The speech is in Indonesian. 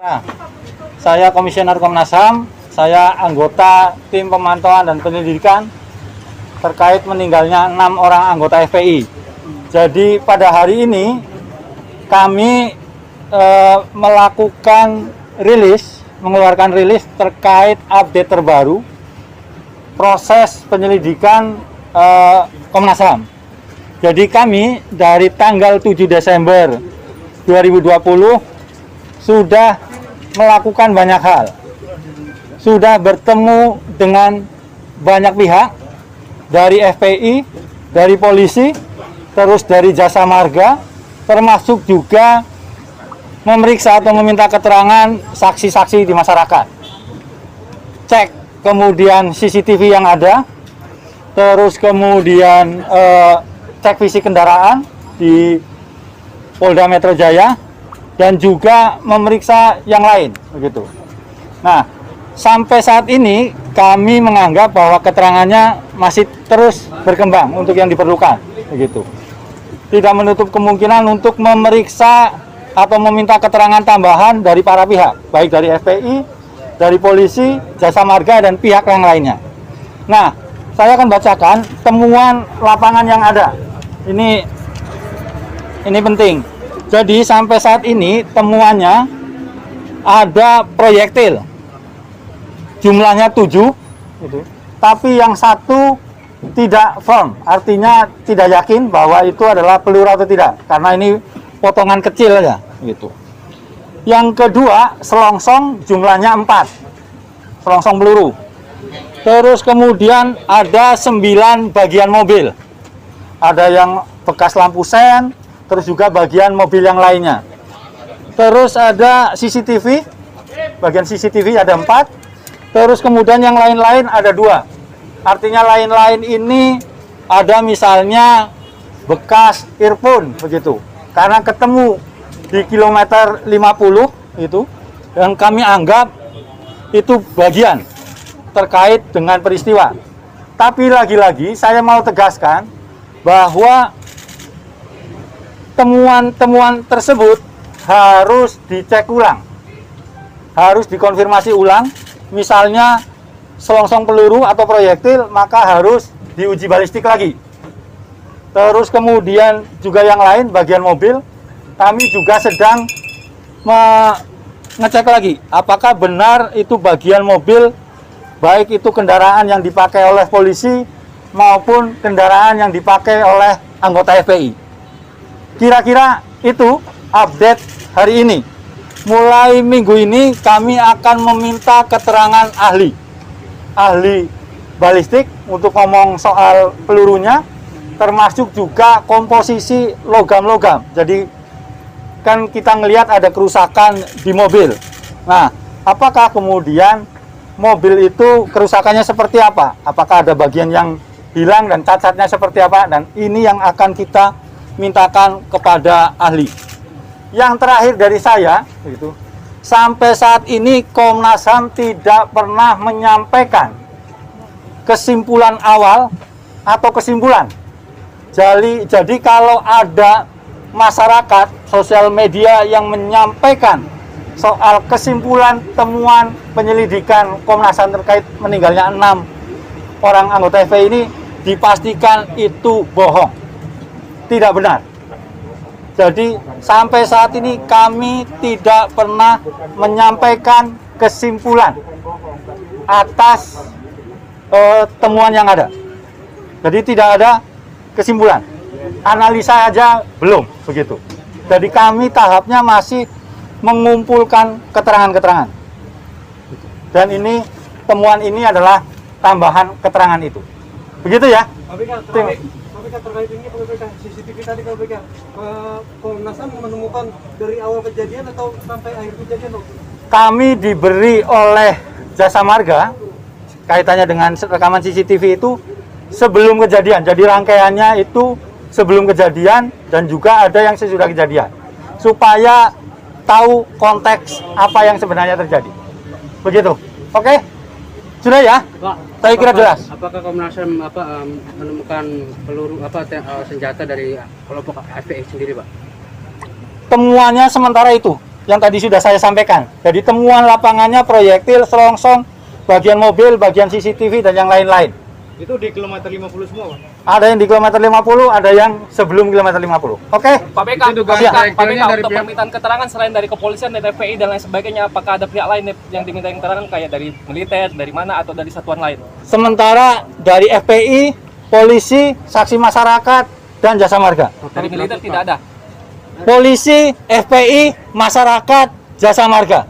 Nah, saya Komisioner Komnas HAM, saya anggota tim pemantauan dan penyelidikan terkait meninggalnya 6 orang anggota FPI. Jadi pada hari ini kami mengeluarkan rilis terkait update terbaru proses penyelidikan Komnas HAM. Jadi kami dari tanggal 7 Desember 2020 sudah melakukan banyak hal. Sudah bertemu dengan banyak pihak dari FPI, dari polisi, terus dari jasa marga, termasuk juga memeriksa atau meminta keterangan saksi-saksi di masyarakat. Cek kemudian CCTV yang ada, terus kemudian cek fisik kendaraan di Polda Metro Jaya, dan juga memeriksa yang lain, begitu. Nah, sampai saat ini kami menganggap bahwa keterangannya masih terus berkembang untuk yang diperlukan, begitu. Tidak menutup kemungkinan untuk memeriksa atau meminta keterangan tambahan dari para pihak, baik dari FPI, dari polisi, jasa marga, dan pihak yang lainnya. Nah, saya akan bacakan temuan lapangan yang ada. Ini penting. Jadi sampai saat ini temuannya ada proyektil, jumlahnya 7, gitu. Tapi yang satu tidak firm, artinya tidak yakin bahwa itu adalah peluru atau tidak, karena ini potongan kecil aja, gitu. Yang kedua, selongsong jumlahnya 4, selongsong peluru. Terus kemudian ada 9 bagian mobil, ada yang bekas lampu sen, terus juga bagian mobil yang lainnya. Terus ada CCTV, bagian CCTV ada 4. Terus kemudian yang lain-lain ada 2. Artinya lain-lain ini ada misalnya bekas earphone, begitu. Karena ketemu di kilometer 50 itu, dan kami anggap itu bagian terkait dengan peristiwa. Tapi lagi-lagi saya mau tegaskan bahwa temuan-temuan tersebut harus dicek ulang, harus dikonfirmasi ulang. Misalnya selongsong peluru atau proyektil, maka harus diuji balistik lagi. Terus kemudian juga yang lain, bagian mobil, kami juga sedang mengecek lagi apakah benar itu bagian mobil, baik itu kendaraan yang dipakai oleh polisi maupun kendaraan yang dipakai oleh anggota FPI. Kira-kira itu update hari ini. Mulai minggu ini kami akan meminta keterangan ahli balistik untuk ngomong soal pelurunya, termasuk juga komposisi logam-logam. Jadi kan kita ngelihat ada kerusakan di mobil. Nah, apakah kemudian mobil itu kerusakannya seperti apa? Apakah ada bagian yang hilang dan cacatnya seperti apa? Dan ini yang akan kita mintakan kepada ahli. Yang terakhir dari saya, gitu, sampai saat ini Komnas HAM tidak pernah menyampaikan kesimpulan awal atau kesimpulan. Jadi kalau ada masyarakat sosial media yang menyampaikan soal kesimpulan temuan penyelidikan Komnas HAM terkait meninggalnya 6 orang anggota FPI ini, dipastikan itu bohong. Tidak benar. Jadi sampai saat ini kami tidak pernah menyampaikan kesimpulan atas temuan yang ada. Jadi tidak ada kesimpulan. Analisa aja belum, begitu. Jadi kami tahapnya masih mengumpulkan keterangan-keterangan. Dan ini temuan ini adalah tambahan keterangan itu. Begitu ya? Terkait ini CCTV tadi Komnas HAM menemukan dari awal kejadian atau sampai akhir kejadian? Kami diberi oleh jasa marga kaitannya dengan rekaman CCTV itu sebelum kejadian. Jadi rangkaiannya itu sebelum kejadian dan juga ada yang sesudah kejadian, supaya tahu konteks apa yang sebenarnya terjadi. Begitu. Oke? Sudah ya? Pak, saya kira jelas. Apakah Komnas HAM menemukan peluru senjata dari kelompok FPI sendiri, Pak? Temuannya sementara itu. yang tadi sudah saya sampaikan. Jadi temuan lapangannya proyektil, selongsong, bagian mobil, bagian CCTV, dan yang lain-lain. Itu di kilometer 50 semua, Pak? Ada yang di kilometer 50, ada yang sebelum kilometer 50. Oke? Pak BK, Itu dugaan Pak BK, proyektilnya dari untuk pihak- permintaan keterangan selain dari kepolisian, dari FPI dan lain sebagainya, apakah ada pihak lain yang diminta keterangan kayak dari militer, dari mana atau dari satuan lain? Sementara dari FPI, polisi, saksi masyarakat, dan jasa marga. Dari militer tidak ada. Polisi, FPI, masyarakat, jasa marga.